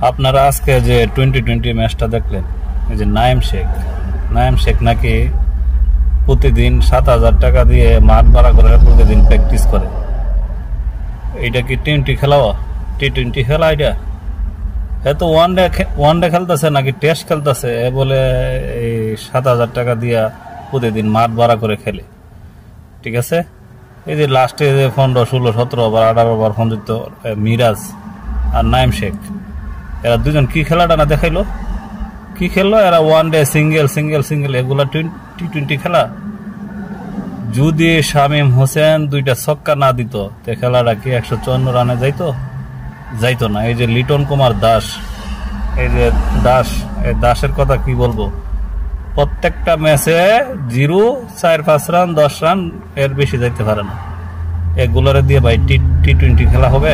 আপনারা আজকে যে 2020 ম্যাচটা দেখলেন, এই যে নাইম শেখ নাকি প্রতিদিন 7,000 টাকা দিয়ে মাঠ ভাড়া করে প্রতিদিন প্র্যাকটিস করে। এইটা কি টি-20 খেলা? এটা এত ওয়ান ডে খেলতেছে নাকি টেস্ট খেলতেছে? এ বলে এই 7,000 টাকা দিয়া প্রতিদিন মাঠ ভাড়া করে খেলে। ঠিক আছে, এই যে লাস্টে যে 15, 16, 17 ওভার 18 ওভার সংযুক্ত মিরাজ আর নাইম শেখ, এরা দুজন কি খেলাটা না দেখাইলো? কি খেললো এরা? ওয়ান ডে সিঙ্গেল, এগুলা টি-20 খেলা। যদি শামীম হোসেন 2টা ছক্কা না দিত তে খেলাটা কি 154 রানে যাইতো না। এই যে লিটন কুমার দাস, এই যে দাসের কথা কি বলবো, প্রত্যেকটা ম্যাচে 0, 4-5 রান, 10 রান, এর বেশি যাইতে পারে না। এগুলোরে দিয়ে ভাই টি-20 খেলা হবে?